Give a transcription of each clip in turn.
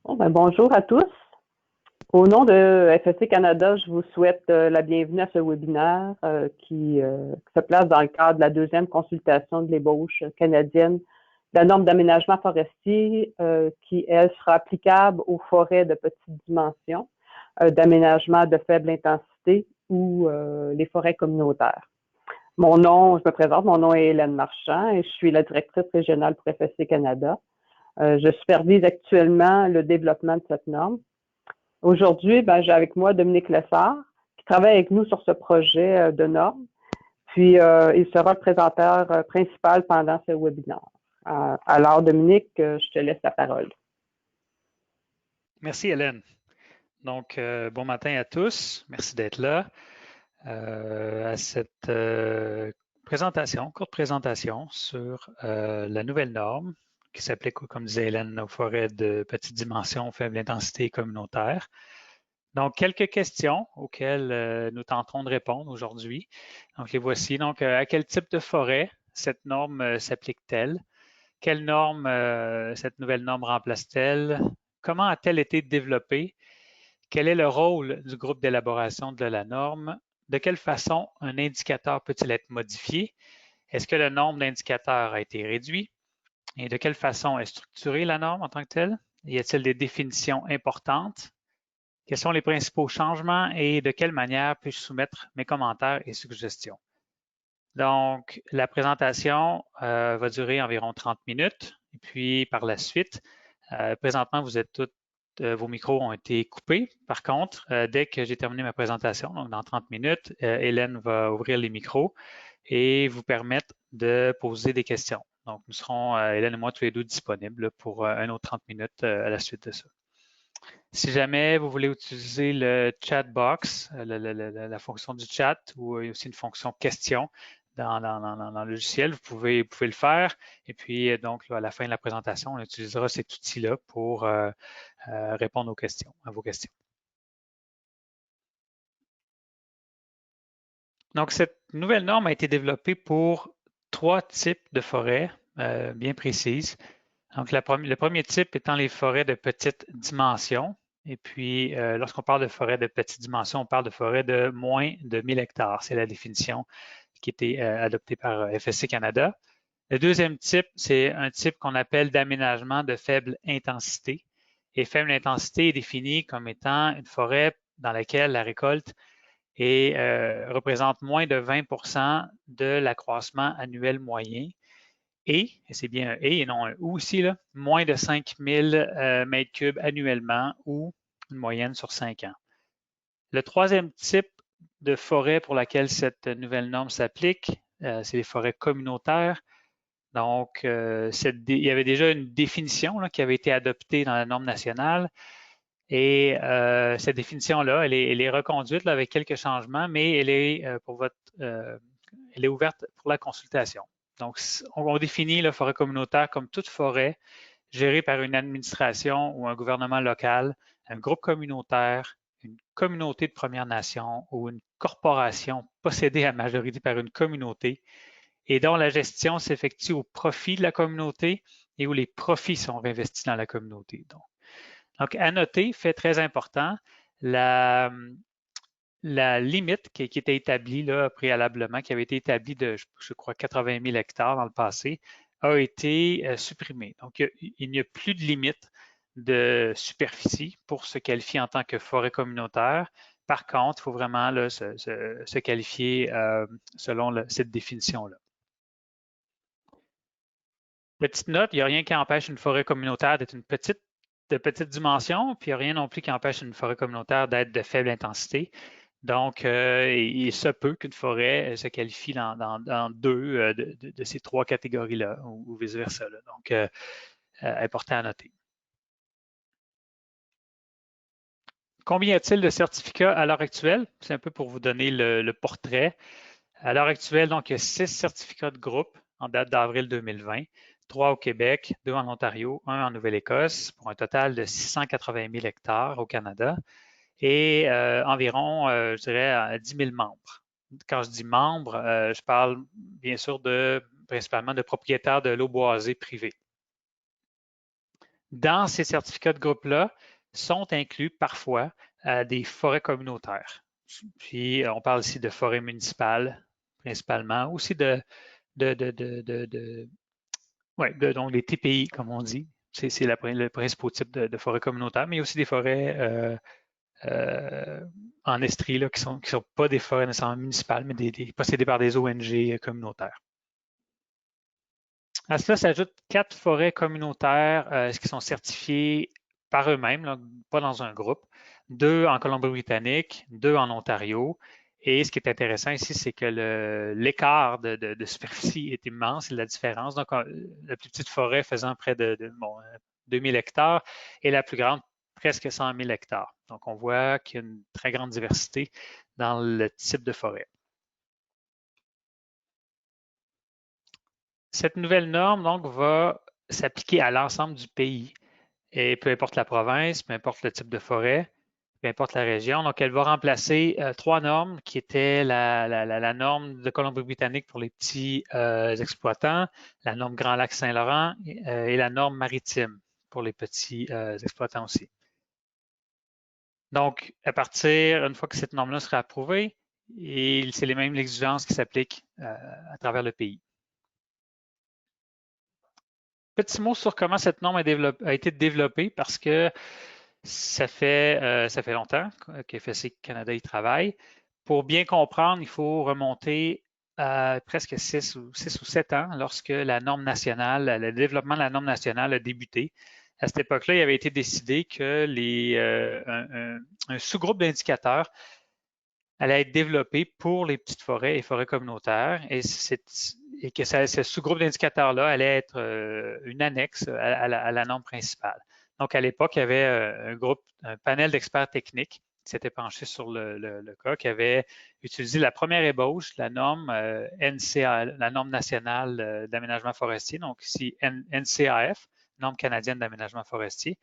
Bon, bonjour à tous. Au nom de FSC Canada, je vous souhaite la bienvenue à ce webinaire qui se place dans le cadre de la deuxième consultation de l'ébauche canadienne de la norme d'aménagement forestier qui, elle, sera applicable aux forêts de petite dimension, d'aménagement de faible intensité ou les forêts communautaires. Je me présente, mon nom est Hélène Marchand et je suis la directrice régionale pour FSC Canada. Je supervise actuellement le développement de cette norme. Aujourd'hui, j'ai avec moi Dominique Lessard, qui travaille avec nous sur ce projet de norme. Puis, il sera le présentateur principal pendant ce webinaire. Alors, Dominique, je te laisse la parole. Merci, Hélène. Donc, bon matin à tous. Merci d'être là à cette courte présentation sur la nouvelle norme qui s'applique, comme disait Hélène, aux forêts de petite dimension, faible intensité communautaire. Donc, quelques questions auxquelles nous tenterons de répondre aujourd'hui. Donc, les voici. Donc, à quel type de forêt cette norme s'applique-t-elle? Quelle norme cette nouvelle norme remplace-t-elle? Comment a-t-elle été développée? Quel est le rôle du groupe d'élaboration de la norme? De quelle façon un indicateur peut-il être modifié? Est-ce que le nombre d'indicateurs a été réduit? Et de quelle façon est structurée la norme en tant que telle? Y a-t-il des définitions importantes? Quels sont les principaux changements et de quelle manière puis-je soumettre mes commentaires et suggestions? Donc, la présentation va durer environ 30 minutes. Et puis, par la suite, présentement, vous êtes toutes, vos micros ont été coupés. Par contre, dès que j'ai terminé ma présentation, donc dans 30 minutes, Hélène va ouvrir les micros et vous permettre de poser des questions. Donc, nous serons, Hélène et moi, tous les deux disponibles pour un autre 30 minutes à la suite de ça. Si jamais vous voulez utiliser le chat box, la fonction du chat, ou aussi une fonction question dans le logiciel, vous pouvez le faire. Et puis, donc, là, à la fin de la présentation, on utilisera cet outil-là pour répondre à vos questions. Donc, cette nouvelle norme a été développée pour 3 types de forêts bien précises. Donc, le premier type étant les forêts de petite dimension. Et puis, lorsqu'on parle de forêts de petite dimension, on parle de forêts de moins de 1000 hectares. C'est la définition qui a été adoptée par FSC Canada. Le deuxième type, c'est un type qu'on appelle d'aménagement de faible intensité. Et faible intensité est défini comme étant une forêt dans laquelle la récolte représente moins de 20% de l'accroissement annuel moyen. Et c'est bien un et non un ou ici, là, moins de 5000 mètres cubes annuellement ou une moyenne sur 5 ans. Le troisième type de forêt pour laquelle cette nouvelle norme s'applique, c'est les forêts communautaires. Donc, il y avait déjà une définition là, qui avait été adoptée dans la norme nationale. Et cette définition-là, elle est reconduite là, avec quelques changements, mais elle est, elle est ouverte pour la consultation. Donc, on définit la forêt communautaire comme toute forêt gérée par une administration ou un gouvernement local, un groupe communautaire, une communauté de Premières Nations ou une corporation possédée à majorité par une communauté et dont la gestion s'effectue au profit de la communauté et où les profits sont réinvestis dans la communauté. Donc à noter, fait très important, la limite qui était établie là, préalablement, qui avait été établie de, je crois, 80 000 hectares dans le passé, a été supprimée. Donc, il n'y a plus de limite de superficie pour se qualifier en tant que forêt communautaire. Par contre, il faut vraiment là, se qualifier selon cette définition-là. Petite note, il n'y a rien qui empêche une forêt communautaire d'être de petite dimension, puis il n'y a rien non plus qui empêche une forêt communautaire d'être de faible intensité. Donc, il se peut qu'une forêt se qualifie dans deux de ces 3 catégories-là ou vice-versa. Donc, important à noter. Combien y a-t-il de certificats à l'heure actuelle? C'est un peu pour vous donner le portrait. À l'heure actuelle, donc, il y a 6 certificats de groupe en date d'avril 2020, 3 au Québec, 2 en Ontario, 1 en Nouvelle-Écosse, pour un total de 680 000 hectares au Canada et environ, je dirais, 10 000 membres. Quand je dis membres, je parle bien sûr principalement de propriétaires de l'eau boisée privée. Dans ces certificats de groupe-là sont inclus parfois des forêts communautaires. Puis, on parle ici de forêts municipales principalement, aussi donc les TPI, comme on dit. C'est le principal type de forêt communautaire, mais il y a aussi des forêts en estrie là, qui sont pas des forêts nécessairement municipales, mais possédées par des ONG communautaires. À cela s'ajoutent 4 forêts communautaires qui sont certifiées par eux-mêmes, là, pas dans un groupe. 2 en Colombie-Britannique, 2 en Ontario. Et ce qui est intéressant ici, c'est que l'écart de superficie est immense, c'est la différence. Donc, la plus petite forêt faisant près de 2000 hectares et la plus grande, presque 100 000 hectares. Donc, on voit qu'il y a une très grande diversité dans le type de forêt. Cette nouvelle norme, donc, va s'appliquer à l'ensemble du pays. Et peu importe la province, peu importe le type de forêt, peu importe la région. Donc, elle va remplacer 3 normes qui étaient la norme de Colombie-Britannique pour les petits exploitants, la norme Grand Lac-Saint-Laurent et la norme maritime pour les petits exploitants aussi. Donc, une fois que cette norme-là sera approuvée, c'est les mêmes exigences qui s'appliquent à travers le pays. Petit mot sur comment cette norme a été développée parce que ça fait longtemps qu'FSC Canada y travaille. Pour bien comprendre, il faut remonter à presque 6 ou 7 ans lorsque la norme nationale, le développement de la norme nationale a débuté. À cette époque-là, il avait été décidé que un sous-groupe d'indicateurs allait être développé pour les petites forêts et forêts communautaires et que ce sous-groupe d'indicateurs-là allait être une annexe à la norme principale. Donc, à l'époque, il y avait un panel d'experts techniques qui s'était penché sur le cas, qui avait utilisé la première ébauche, la norme NCA, la norme nationale d'aménagement forestier, donc ici NCAF, norme canadienne d'aménagement forestier.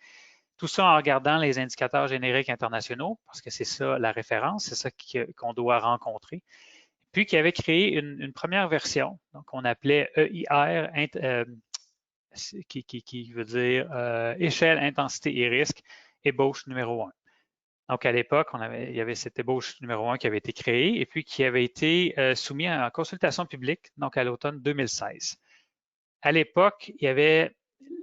Tout ça en regardant les indicateurs génériques internationaux, parce que c'est ça la référence, c'est ça qu'on doit rencontrer. Puis qui avait créé une première version, donc on appelait EIR, qui veut dire échelle, intensité et risque, ébauche numéro 1. Donc à l'époque, il y avait cette ébauche numéro 1 qui avait été créée et puis qui avait été soumis en consultation publique, donc à l'automne 2016. À l'époque, il y avait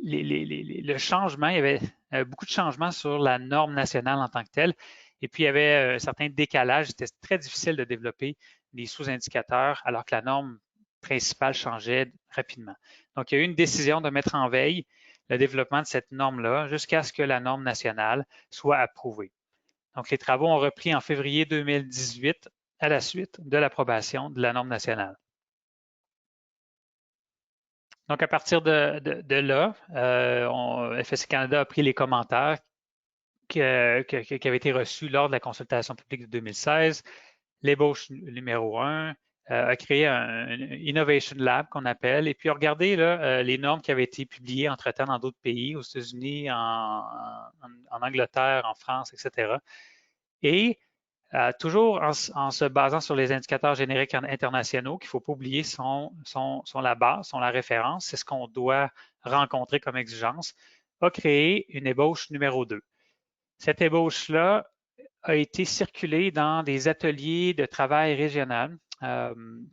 le changement, il y avait beaucoup de changements sur la norme nationale en tant que telle. Et puis, il y avait un certain décalage. C'était très difficile de développer des sous-indicateurs alors que la norme principale changeait rapidement. Donc, il y a eu une décision de mettre en veille le développement de cette norme-là jusqu'à ce que la norme nationale soit approuvée. Donc, les travaux ont repris en février 2018 à la suite de l'approbation de la norme nationale. Donc, à partir de là, FSC Canada a pris les commentaires qui avaient été reçus lors de la consultation publique de 2016. L'ébauche numéro 1 a créé un Innovation Lab qu'on appelle, et puis a regardé là, les normes qui avaient été publiées entre-temps dans d'autres pays, aux États-Unis, en Angleterre, en France, etc. Et toujours en se basant sur les indicateurs génériques internationaux, qu'il ne faut pas oublier sont la base, sont la référence, c'est ce qu'on doit rencontrer comme exigence, a créé une ébauche numéro 2. Cette ébauche-là a été circulée dans des ateliers de travail régional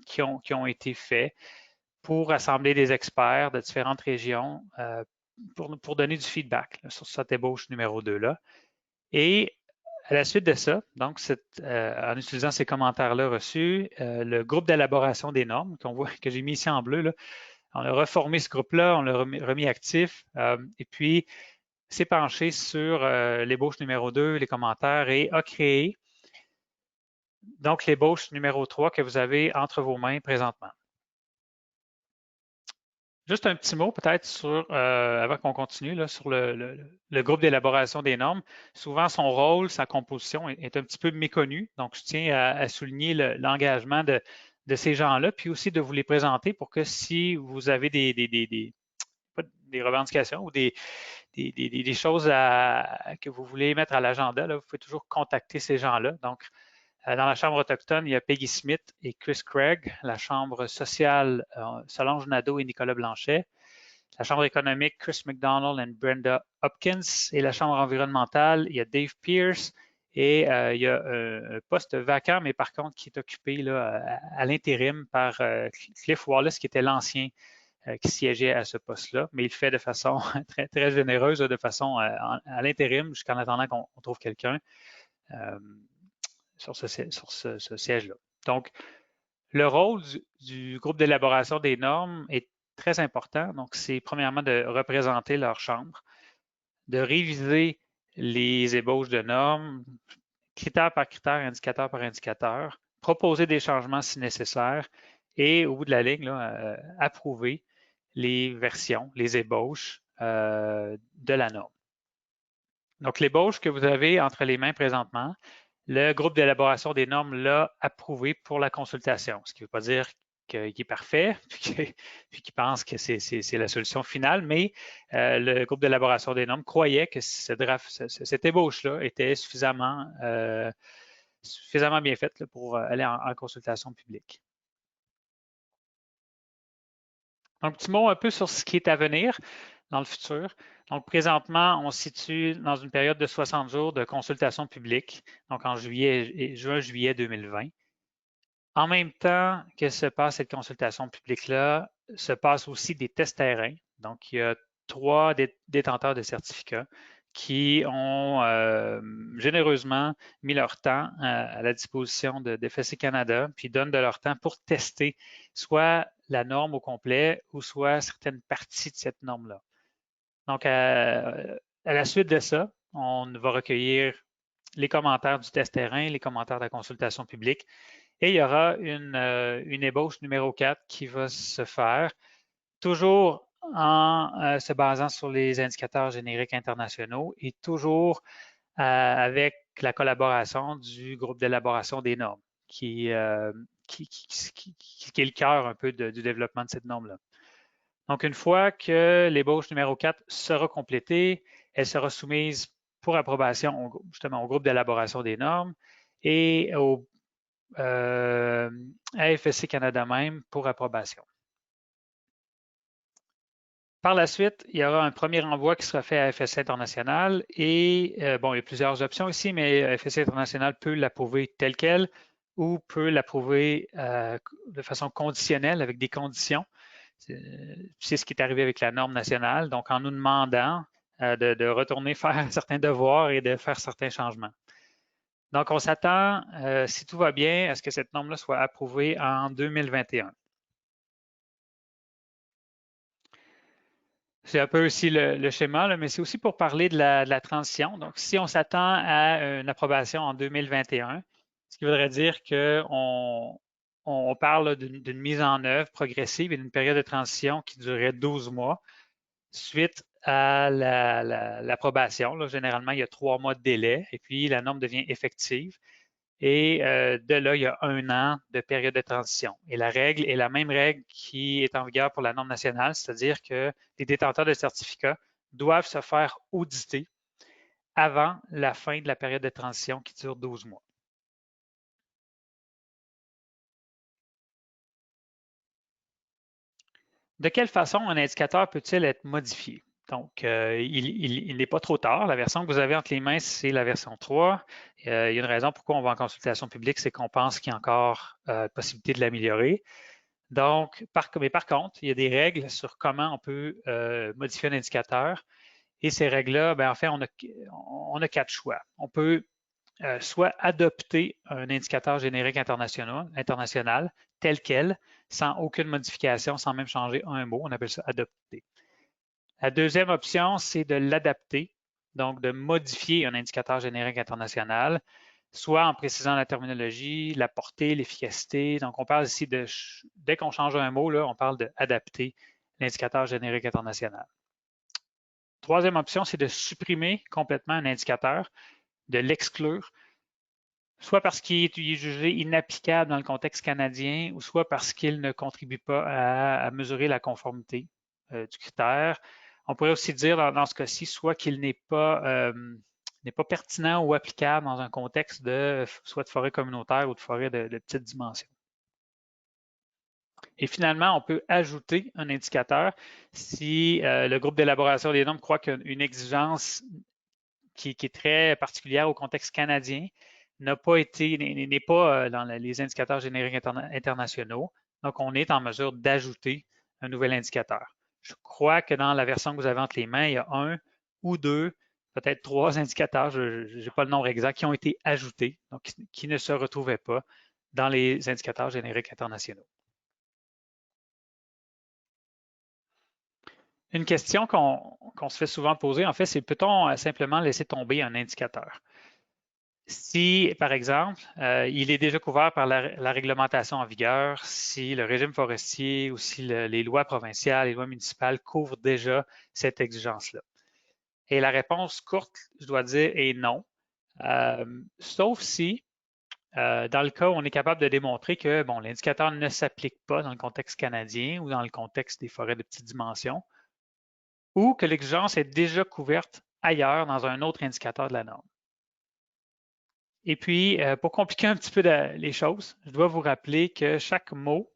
qui ont été faits pour assembler des experts de différentes régions pour donner du feedback là, sur cette ébauche numéro 2-là. Et à la suite de ça, donc en utilisant ces commentaires-là reçus, le groupe d'élaboration des normes qu'on voit que j'ai mis ici en bleu, là, on a reformé ce groupe-là, on l'a remis actif et puis s'est penché sur l'ébauche numéro 2, les commentaires et a créé donc l'ébauche numéro 3 que vous avez entre vos mains présentement. Juste un petit mot peut-être avant qu'on continue, là, sur le groupe d'élaboration des normes. Souvent, son rôle, sa composition est un petit peu méconnu. Donc, je tiens à souligner l'engagement de ces gens-là, puis aussi de vous les présenter pour que si vous avez des revendications ou des choses que vous voulez mettre à l'agenda, vous pouvez toujours contacter ces gens-là. Donc, dans la Chambre autochtone, il y a Peggy Smith et Chris Craig. La Chambre sociale, Solange Nadeau et Nicolas Blanchet. La Chambre économique, Chris McDonald et Brenda Hopkins. Et la Chambre environnementale, il y a Dave Pierce. Et il y a un poste vacant, mais par contre qui est occupé là, à l'intérim par Cliff Wallace, qui était l'ancien qui siégeait à ce poste-là, mais il le fait de façon très, très généreuse, de façon à l'intérim, jusqu'en attendant qu'on trouve quelqu'un sur ce siège-là. Donc, le rôle du groupe d'élaboration des normes est très important. Donc, c'est premièrement de représenter leur chambre, de réviser les ébauches de normes, critère par critère, indicateur par indicateur, proposer des changements si nécessaire et au bout de la ligne, là, approuver les versions, les ébauches de la norme. Donc, l'ébauche que vous avez entre les mains présentement, le groupe d'élaboration des normes l'a approuvé pour la consultation, ce qui ne veut pas dire qu'il est parfait, puis qu'il pense que c'est la solution finale, mais le groupe d'élaboration des normes croyait que cette ébauche-là était suffisamment bien faite là, pour aller en consultation publique. Un petit mot un peu sur ce qui est à venir dans le futur. Donc, présentement, on se situe dans une période de 60 jours de consultation publique, donc en juin-juillet 2020. En même temps que se passe cette consultation publique-là, se passent aussi des tests terrain. Donc, il y a 3 détenteurs de certificats qui ont généreusement mis leur temps à la disposition de FSC Canada, puis donnent de leur temps pour tester soit la norme au complet ou soit certaines parties de cette norme-là. Donc, à la suite de ça, on va recueillir les commentaires du test terrain, les commentaires de la consultation publique, et il y aura une ébauche numéro 4 qui va se faire, toujours en se basant sur les indicateurs génériques internationaux et toujours avec la collaboration du groupe d'élaboration des normes, qui est le cœur un peu du développement de cette norme-là. Donc, une fois que l'ébauche numéro 4 sera complétée, elle sera soumise pour approbation justement au groupe d'élaboration des normes et à FSC Canada même pour approbation. Par la suite, il y aura un premier envoi qui sera fait à FSC International et bon, il y a plusieurs options ici, mais FSC International peut l'approuver telle quelle ou peut l'approuver de façon conditionnelle avec des conditions. C'est ce qui est arrivé avec la norme nationale, donc en nous demandant de retourner faire certains devoirs et de faire certains changements. Donc, on s'attend, si tout va bien, à ce que cette norme-là soit approuvée en 2021. C'est un peu aussi le schéma, là, mais c'est aussi pour parler de la transition. Donc, si on s'attend à une approbation en 2021, ce qui voudrait dire qu'on parle d'une mise en œuvre progressive et d'une période de transition qui durerait 12 mois suite à l'approbation. Généralement, il y a 3 mois de délai et puis la norme devient effective. Et de là, il y a 1 an de période de transition. Et la règle est la même règle qui est en vigueur pour la norme nationale, c'est-à-dire que les détenteurs de certificats doivent se faire auditer avant la fin de la période de transition qui dure 12 mois. De quelle façon un indicateur peut-il être modifié? Donc, il n'est pas trop tard. La version que vous avez entre les mains, c'est la version 3. Il y a une raison pourquoi on va en consultation publique, c'est qu'on pense qu'il y a encore possibilité de l'améliorer. Donc, mais par contre, il y a des règles sur comment on peut modifier un indicateur. Et ces règles-là, en fait, on a 4 choix. On peut soit adopter un indicateur générique international tel quel, sans aucune modification, sans même changer un mot. On appelle ça adopter. La deuxième option, c'est de l'adapter, donc de modifier un indicateur générique international, soit en précisant la terminologie, la portée, l'efficacité. Donc, on parle ici dès qu'on change un mot, là, on parle d'adapter l'indicateur générique international. Troisième option, c'est de supprimer complètement un indicateur, de l'exclure, soit parce qu'il est jugé inapplicable dans le contexte canadien, ou soit parce qu'il ne contribue pas à mesurer la conformité du critère. On pourrait aussi dire dans ce cas-ci, soit qu'il n'est pas pertinent ou applicable dans un contexte soit de forêt communautaire ou de forêt de petite dimension. Et finalement, on peut ajouter un indicateur si le groupe d'élaboration des normes croit qu'une exigence qui est très particulière au contexte canadien n'est pas dans les indicateurs génériques internationaux. Donc, on est en mesure d'ajouter un nouvel indicateur. Je crois que dans la version que vous avez entre les mains, il y a un ou deux, peut-être trois indicateurs, je n'ai pas le nombre exact, qui ont été ajoutés, donc qui ne se retrouvaient pas dans les indicateurs génériques internationaux. Une question qu'on se fait souvent poser, en fait, c'est peut-on simplement laisser tomber un indicateur? Si, par exemple, il est déjà couvert par la réglementation en vigueur, si le régime forestier ou si les lois provinciales, les lois municipales couvrent déjà cette exigence-là. Et la réponse courte, je dois dire, est non. Sauf si, dans le cas où on est capable de démontrer que bon, l'indicateur ne s'applique pas dans le contexte canadien ou dans le contexte des forêts de petite dimension, ou que l'exigence est déjà couverte ailleurs dans un autre indicateur de la norme. Et puis, pour compliquer un petit peu les choses, je dois vous rappeler que chaque mot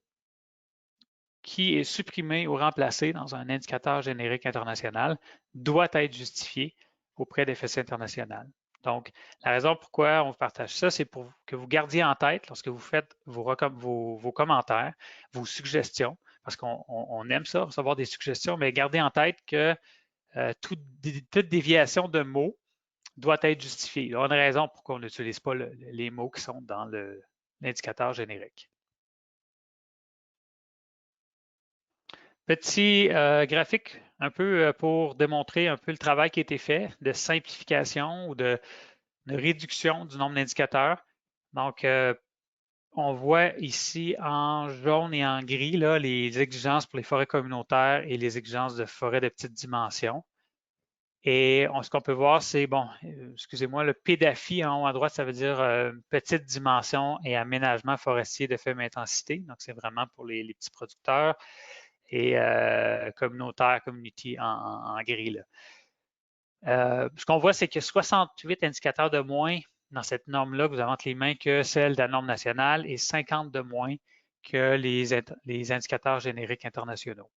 qui est supprimé ou remplacé dans un indicateur générique international doit être justifié auprès d'FSC international. Donc, la raison pourquoi on vous partage ça, c'est pour que vous gardiez en tête lorsque vous faites vos commentaires, vos suggestions, parce qu'on aime ça, recevoir des suggestions, mais gardez en tête que toute déviation de mots doit être justifiée. Il y a une raison pour qu'on n'utilise pas les mots qui sont dans l'indicateur générique. Petit graphique un peu pour démontrer un peu le travail qui a été fait de simplification ou de réduction du nombre d'indicateurs. Donc, on voit ici en jaune et en gris là, les exigences pour les forêts communautaires et les exigences de forêts de petite dimension. Et ce qu'on peut voir, c'est, bon, excusez-moi, le PDAFI en haut à droite, ça veut dire petite dimension et aménagement forestier de faible intensité. Donc, c'est vraiment pour les petits producteurs et communautaire, community en gris. Là. Ce qu'on voit, c'est qu'il y a 68 indicateurs de moins dans cette norme-là que vous avez entre les mains que celle de la norme nationale et 50 de moins que les indicateurs génériques internationaux.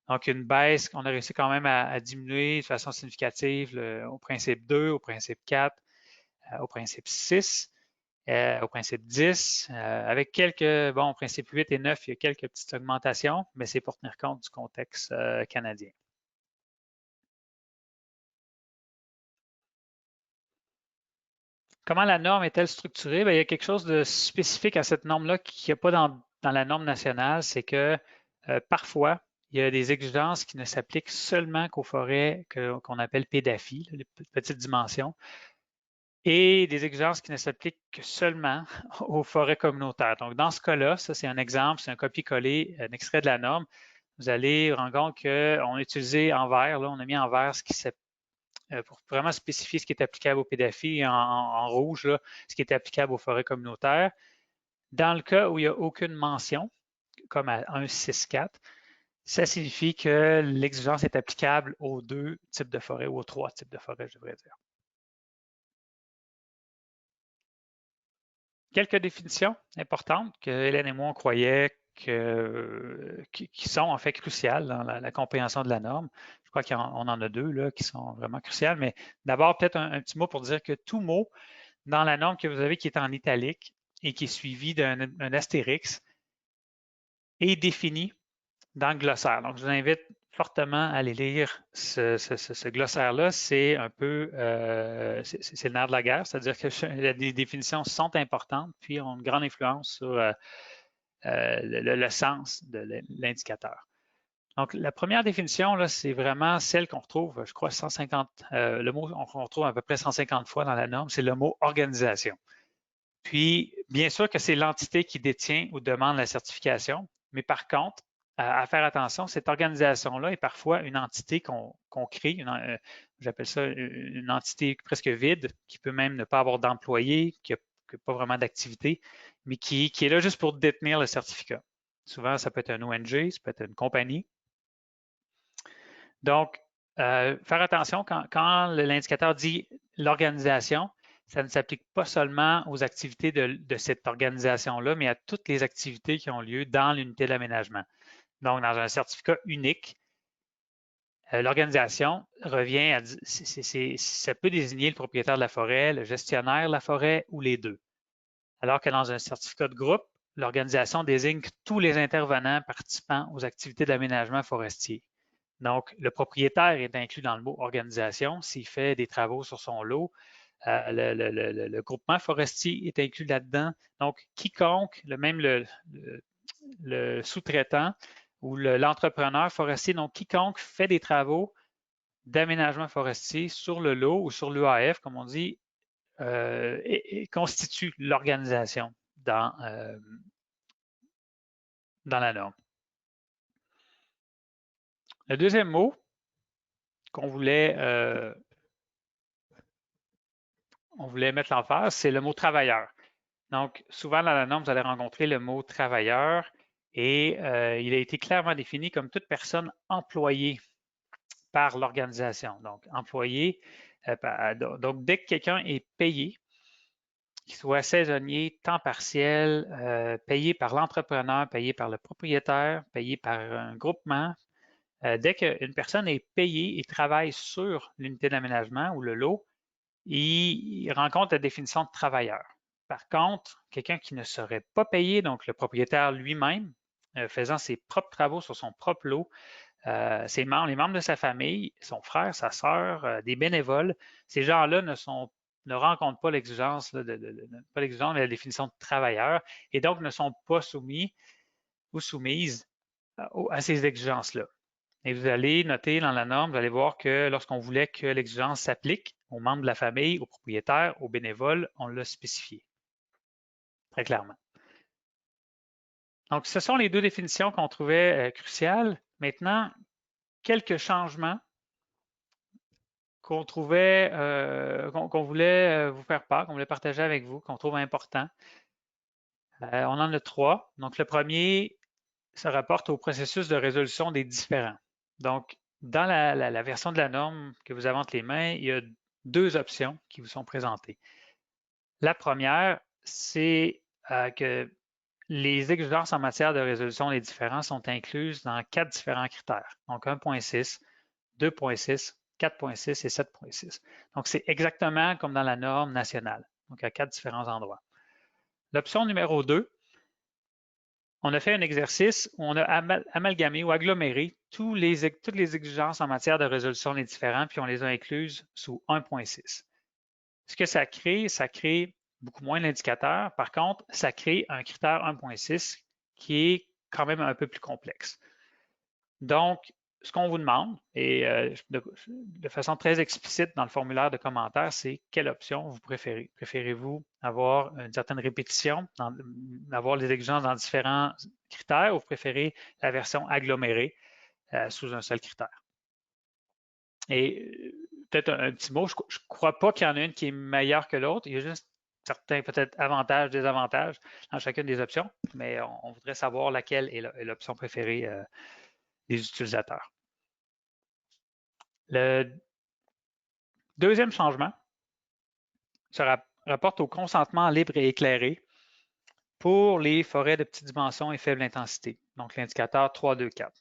Donc, une baisse qu'on a réussi quand même à diminuer de façon significative au principe 2, au principe 4, au principe 6, au principe 10. Avec au principe 8 et 9, il y a quelques petites augmentations, mais c'est pour tenir compte du contexte canadien. Comment la norme est-elle structurée? Bien, il y a quelque chose de spécifique à cette norme-là qu'il n'y a pas dans la norme nationale, c'est que parfois, il y a des exigences qui ne s'appliquent seulement qu'aux forêts qu'on appelle PDAFI, les petites dimensions, et des exigences qui ne s'appliquent que seulement aux forêts communautaires. Donc, dans ce cas-là, ça c'est un exemple, c'est un copier-coller, un extrait de la norme. Vous allez rendre compte qu'on a utilisé en vert, là, on a mis en vert ce qui s'appelle pour vraiment spécifier ce qui est applicable au PDAFI et en rouge, là, ce qui est applicable aux forêts communautaires. Dans le cas où il n'y a aucune mention, comme à 1.6.4, ça signifie que l'exigence est applicable aux deux types de forêts ou aux trois types de forêts, je devrais dire. Quelques définitions importantes que Hélène et moi on croyait qui sont en fait cruciales dans la compréhension de la norme. Je crois qu'on en a deux là, qui sont vraiment cruciales, mais d'abord peut-être un petit mot pour dire que tout mot dans la norme que vous avez qui est en italique et qui est suivi d'un astérix est défini dans le glossaire. Donc, je vous invite fortement à aller lire ce glossaire-là. C'est un peu, c'est le nerf de la guerre, c'est-à-dire que les définitions sont importantes, puis ont une grande influence sur le sens de l'indicateur. Donc, la première définition, là, c'est vraiment celle qu'on retrouve, je crois, 150, le mot qu'on retrouve à peu près 150 fois dans la norme, c'est le mot organisation. Puis, bien sûr que c'est l'entité qui détient ou demande la certification, mais par contre, à faire attention, cette organisation-là est parfois une entité qu'on crée, j'appelle ça une entité presque vide, qui peut même ne pas avoir d'employés, qui n'a pas vraiment d'activité, mais qui est là juste pour détenir le certificat. Souvent, ça peut être un ONG, ça peut être une compagnie. Donc, faire attention quand l'indicateur dit l'organisation, ça ne s'applique pas seulement aux activités de cette organisation-là, mais à toutes les activités qui ont lieu dans l'unité d'aménagement. Donc, dans un certificat unique, l'organisation revient à ça peut désigner le propriétaire de la forêt, le gestionnaire de la forêt ou les deux. Alors que dans un certificat de groupe, l'organisation désigne tous les intervenants participant aux activités d'aménagement forestier. Donc, le propriétaire est inclus dans le mot organisation s'il fait des travaux sur son lot. Le groupement forestier est inclus là-dedans. Donc, quiconque, même le sous-traitant ou l'entrepreneur forestier, donc quiconque fait des travaux d'aménagement forestier sur le lot ou sur l'UAF, comme on dit, et constitue l'organisation dans la norme. Le deuxième mot qu'on voulait mettre l'emphase, c'est le mot travailleur. Donc, souvent dans la norme, vous allez rencontrer le mot travailleur et il a été clairement défini comme toute personne employée par l'organisation. Donc, employé, donc dès que quelqu'un est payé, qu'il soit saisonnier, temps partiel, payé par l'entrepreneur, payé par le propriétaire, payé par un groupement, dès qu'une personne est payée et travaille sur l'unité d'aménagement ou le lot, il rencontre la définition de travailleur. Par contre, quelqu'un qui ne serait pas payé, donc le propriétaire lui-même, faisant ses propres travaux sur son propre lot, les membres de sa famille, son frère, sa sœur, des bénévoles, ces gens-là ne rencontrent pas l'exigence, pas l'exigence de la définition de travailleur et donc ne sont pas soumis ou soumises à ces exigences-là. Et vous allez noter dans la norme, vous allez voir que lorsqu'on voulait que l'exigence s'applique aux membres de la famille, aux propriétaires, aux bénévoles, on l'a spécifié très clairement. Donc, ce sont les deux définitions qu'on trouvait cruciales. Maintenant, quelques changements qu'on trouvait, qu'on voulait vous faire part, qu'on voulait partager avec vous, qu'on trouve important. On en a 3. Donc, le premier se rapporte au processus de résolution des différends. Donc, dans la version de la norme que vous avez entre les mains, il y a 2 options qui vous sont présentées. La première, c'est que les exigences en matière de résolution des différends sont incluses dans 4 différents critères. Donc, 1.6, 2.6, 4.6 et 7.6. Donc, c'est exactement comme dans la norme nationale, donc à 4 différents endroits. L'option numéro 2, on a fait un exercice où on a amalgamé ou aggloméré toutes les exigences en matière de résolution des différends, puis on les a incluses sous 1.6. Ce que ça crée beaucoup moins d'indicateurs. Par contre, ça crée un critère 1.6 qui est quand même un peu plus complexe. Donc, ce qu'on vous demande, et de façon très explicite dans le formulaire de commentaires, c'est quelle option vous préférez. Préférez-vous avoir une certaine répétition, avoir les exigences dans différents critères, ou vous préférez la version agglomérée sous un seul critère? Et peut-être un petit mot, je ne crois pas qu'il y en a une qui est meilleure que l'autre. Il y a juste certains peut-être avantages, désavantages dans chacune des options, mais on voudrait savoir laquelle est l'option préférée des utilisateurs. Le deuxième changement se rapporte au consentement libre et éclairé pour les forêts de petite dimension et faible intensité, donc l'indicateur 324.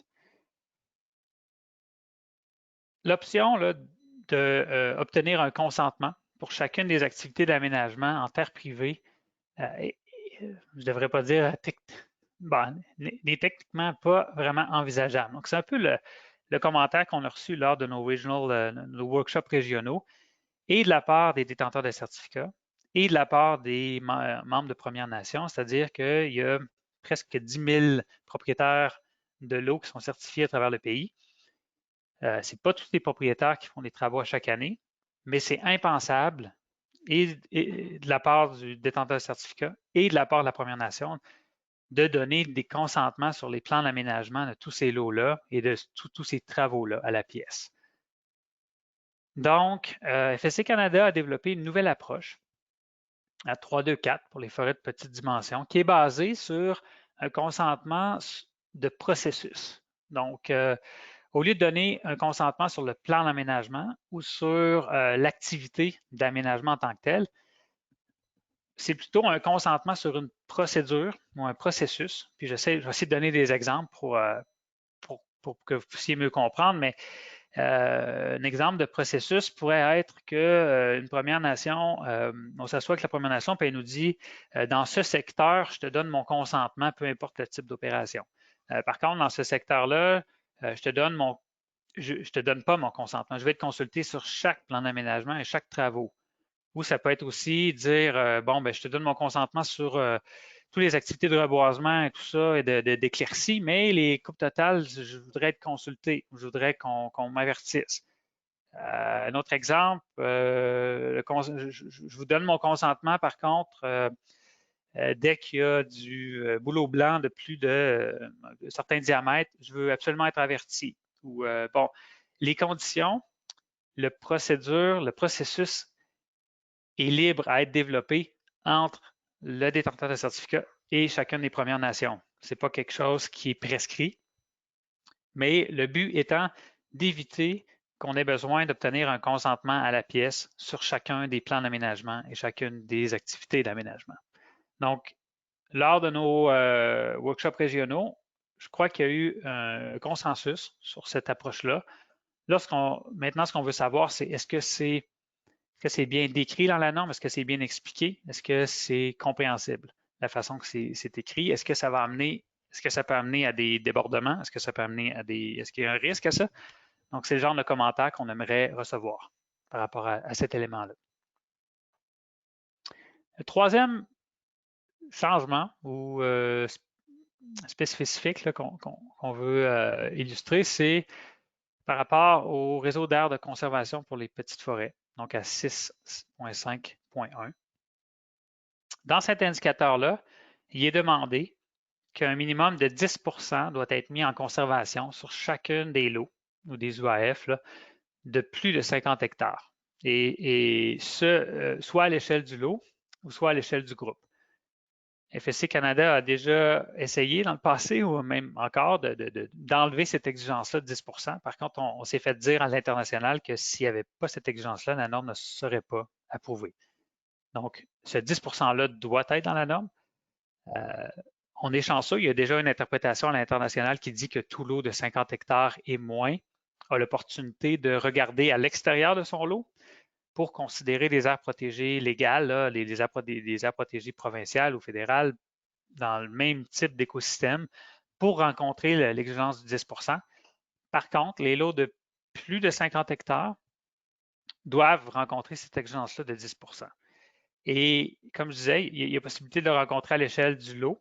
L'option d'obtenir un consentement pour chacune des activités d'aménagement en terre privée, je ne devrais pas dire n'est techniquement pas vraiment envisageable. Donc, c'est un peu le commentaire qu'on a reçu lors de nos workshops régionaux et de la part des détenteurs de certificats et de la part des membres de Premières Nations, c'est-à-dire qu'il y a presque 10 000 propriétaires de l'eau qui sont certifiés à travers le pays. Ce n'est pas tous les propriétaires qui font des travaux à chaque année, mais c'est impensable et de la part du détenteur de certificat et de la part de la Première Nation de donner des consentements sur les plans d'aménagement de tous ces lots-là et de tous ces travaux-là à la pièce. Donc, FSC Canada a développé une nouvelle approche à 324 pour les forêts de petite dimension qui est basée sur un consentement de processus. Donc, au lieu de donner un consentement sur le plan d'aménagement ou sur l'activité d'aménagement en tant que telle, c'est plutôt un consentement sur une procédure ou un processus. Puis je vais essayer de donner des exemples pour que vous puissiez mieux comprendre, mais un exemple de processus pourrait être que une Première Nation, on s'assoit avec la Première Nation, puis elle nous dit dans ce secteur, je te donne mon consentement, peu importe le type d'opération. Par contre, dans ce secteur-là, je te donne pas mon consentement. Je vais te consulter sur chaque plan d'aménagement et chaque travaux. Ou ça peut être aussi dire bon, ben, je te donne mon consentement sur toutes les activités de reboisement et tout ça et d'éclaircie, mais les coupes totales, je voudrais être consulté, je voudrais qu'on m'avertisse. Un autre exemple, je vous donne mon consentement, par contre, dès qu'il y a du bouleau blanc de plus de certains diamètres, je veux absolument être averti. Ou, bon, les conditions, le processus est libre à être développé entre le détenteur de certificat et chacune des Premières Nations. Ce n'est pas quelque chose qui est prescrit, mais le but étant d'éviter qu'on ait besoin d'obtenir un consentement à la pièce sur chacun des plans d'aménagement et chacune des activités d'aménagement. Donc, lors de nos workshops régionaux, je crois qu'il y a eu un consensus sur cette approche-là. Maintenant, ce qu'on veut savoir, c'est est-ce que c'est bien décrit dans la norme? Est-ce que c'est bien expliqué? Est-ce que c'est compréhensible, la façon que c'est écrit? Est-ce que ça peut amener à des débordements? Est-ce qu'il y a un risque à ça? Donc, c'est le genre de commentaires qu'on aimerait recevoir par rapport à cet élément-là. Le troisième changement ou spécifique qu'on veut illustrer, c'est par rapport au réseau d'aires de conservation pour les petites forêts, donc à 6.5.1. Dans cet indicateur-là, il est demandé qu'un minimum de 10 doit être mis en conservation sur chacune des lots ou des UAF là, de plus de 50 hectares. Et ce, soit à l'échelle du lot ou soit à l'échelle du groupe. FSC Canada a déjà essayé dans le passé ou même encore d'enlever cette exigence-là de 10 Par contre, on s'est fait dire à l'international que s'il n'y avait pas cette exigence-là, la norme ne serait pas approuvée. Donc, ce 10 %-là doit être dans la norme. On est chanceux, il y a déjà une interprétation à l'international qui dit que tout lot de 50 hectares et moins a l'opportunité de regarder à l'extérieur de son lot pour considérer des aires protégées légales, là, des aires protégées provinciales ou fédérales dans le même type d'écosystème pour rencontrer l'exigence du 10 Par contre, les lots de plus de 50 hectares doivent rencontrer cette exigence-là de 10 Et comme je disais, il y a possibilité de le rencontrer à l'échelle du lot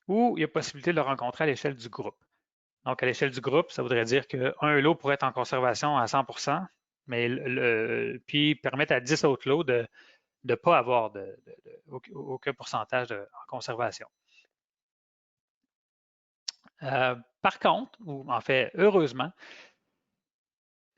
ou il y a possibilité de le rencontrer à l'échelle du groupe. Donc, à l'échelle du groupe, ça voudrait dire qu'un lot pourrait être en conservation à 100 mais puis permettre à 10 autres lots de ne pas avoir aucun pourcentage en conservation. Par contre, ou en fait, heureusement,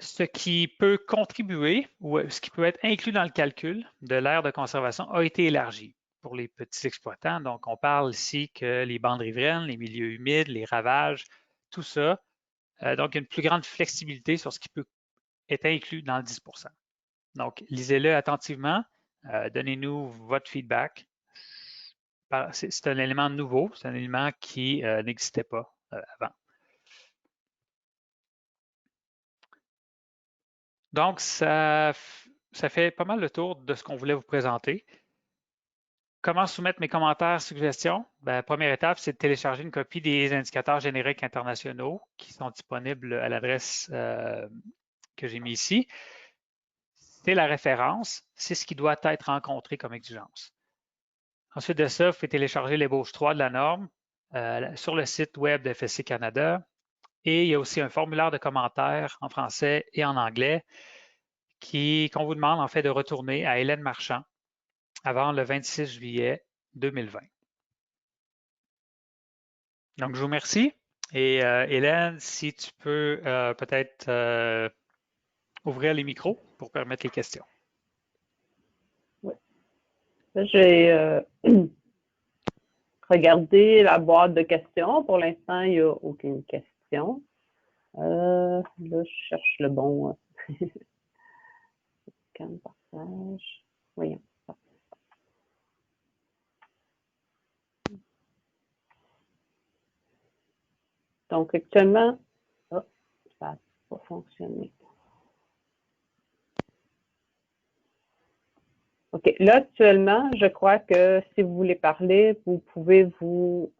ce qui peut contribuer ou ce qui peut être inclus dans le calcul de l'aire de conservation a été élargi pour les petits exploitants. Donc, on parle ici que les bandes riveraines, les milieux humides, les ravages, tout ça. Donc, une plus grande flexibilité sur ce qui peut être inclus dans le 10 Donc, lisez-le attentivement. Donnez-nous votre feedback. C'est un élément nouveau, c'est un élément qui n'existait pas avant. Donc, ça fait pas mal le tour de ce qu'on voulait vous présenter. Comment soumettre mes commentaires, suggestions? Ben, première étape, c'est de télécharger une copie des indicateurs génériques internationaux qui sont disponibles à l'adresse que j'ai mis ici. C'est la référence, c'est ce qui doit être rencontré comme exigence. Ensuite de ça, vous pouvez télécharger l'ébauche 3 de la norme sur le site web de FSC Canada. Et il y a aussi un formulaire de commentaires en français et en anglais qu'on vous demande en fait de retourner à Hélène Marchand avant le 26 juillet 2020. Donc, je vous remercie. Et Hélène, si tu peux peut-être ouvrir les micros pour permettre les questions. Oui. J'ai regardé la boîte de questions. Pour l'instant, il n'y a aucune question. Là, je cherche le bon scan partage. Voyons. Donc, actuellement, oh, ça n'a pas fonctionné. OK. Là, actuellement, je crois que si vous voulez parler, vous pouvez vous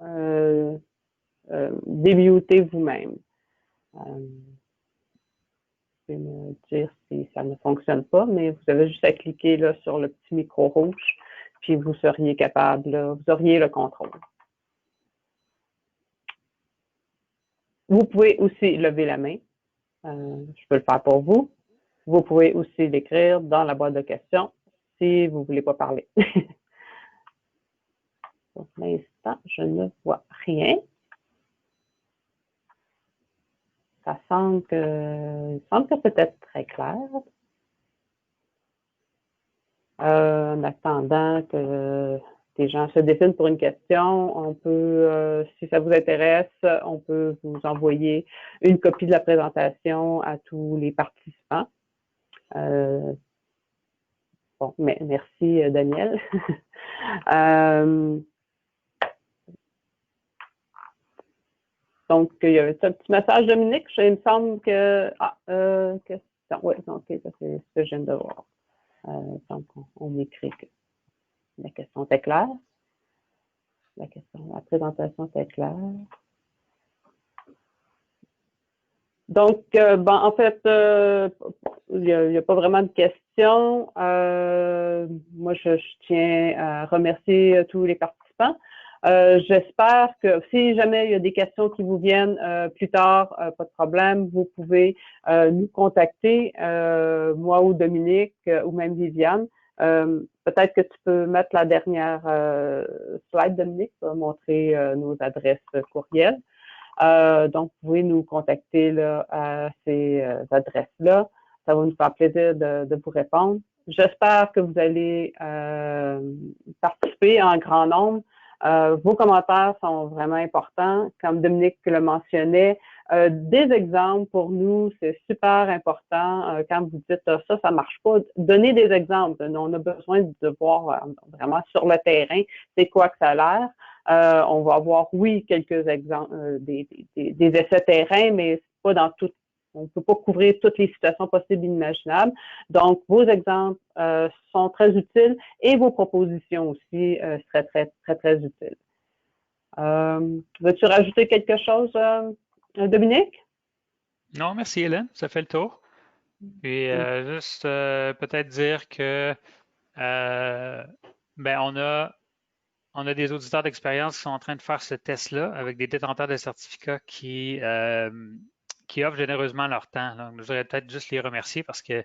démuter vous-même. Vous pouvez me dire si ça ne fonctionne pas, mais vous avez juste à cliquer là, sur le petit micro rouge, puis vous seriez capable, là, vous auriez le contrôle. Vous pouvez aussi lever la main. Je peux le faire pour vous. Vous pouvez aussi l'écrire dans la boîte de questions si vous ne voulez pas parler. Pour l'instant, je ne vois rien. Ça semble que peut-être très clair. En attendant que des gens se définissent pour une question, on peut, si ça vous intéresse, on peut vous envoyer une copie de la présentation à tous les participants. Bon, mais merci Daniel. Donc, il y a un petit message, Dominique. Il me semble que... question. Oui, ok, ça c'est ce que je viens de voir. Donc, on écrit que la question était claire. La présentation était claire. Donc, bon, en fait, il n'y a pas vraiment de questions. Moi, je tiens à remercier tous les participants. J'espère que si jamais il y a des questions qui vous viennent plus tard, pas de problème, vous pouvez nous contacter, moi ou Dominique ou même Viviane. Peut-être que tu peux mettre la dernière slide, Dominique, pour montrer nos adresses courriel. Donc, vous pouvez nous contacter là, à ces adresses-là. Ça va nous faire plaisir de vous répondre. J'espère que vous allez participer en grand nombre. Vos commentaires sont vraiment importants. Comme Dominique le mentionnait, des exemples pour nous, c'est super important. Quand vous dites ça marche pas, donnez des exemples. On a besoin de voir vraiment sur le terrain c'est quoi que ça a l'air. On va avoir, oui, quelques exemples, des essais terrain, mais pas dans tout. On ne peut pas couvrir toutes les situations possibles et imaginables. Donc, vos exemples sont très utiles et vos propositions aussi seraient très utiles. Veux-tu rajouter quelque chose, Dominique? Non, merci Hélène, ça fait le tour. Puis juste peut-être dire que ben on a des auditeurs d'expérience qui sont en train de faire ce test-là avec des détenteurs de certificats qui offrent généreusement leur temps. Donc, je voudrais peut-être juste les remercier parce qu'il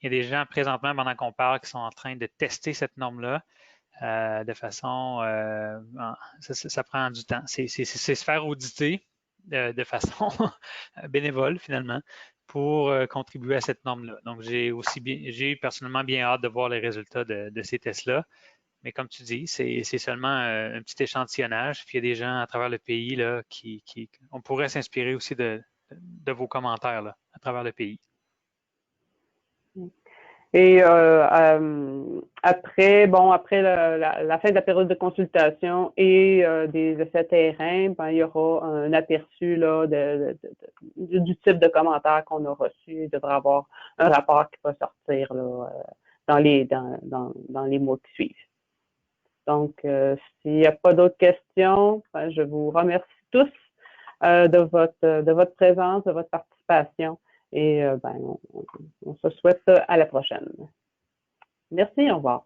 y a des gens présentement, pendant qu'on parle, qui sont en train de tester cette norme-là de façon... ça prend du temps. C'est se faire auditer de façon bénévole, finalement, pour contribuer à cette norme-là. Donc, j'ai personnellement bien hâte de voir les résultats de ces tests-là. Mais comme tu dis, c'est seulement un petit échantillonnage. Puis il y a des gens à travers le pays là, on pourrait s'inspirer aussi de vos commentaires là, à travers le pays. Et après la fin de la période de consultation et des essais terrain, ben, il y aura un aperçu là, du type de commentaires qu'on a reçu. Il devrait y avoir un rapport qui va sortir là, dans les mois qui suivent. Donc, s'il n'y a pas d'autres questions, ben, je vous remercie tous de votre présence, de votre participation. Et ben, on se souhaite à la prochaine. Merci, au revoir.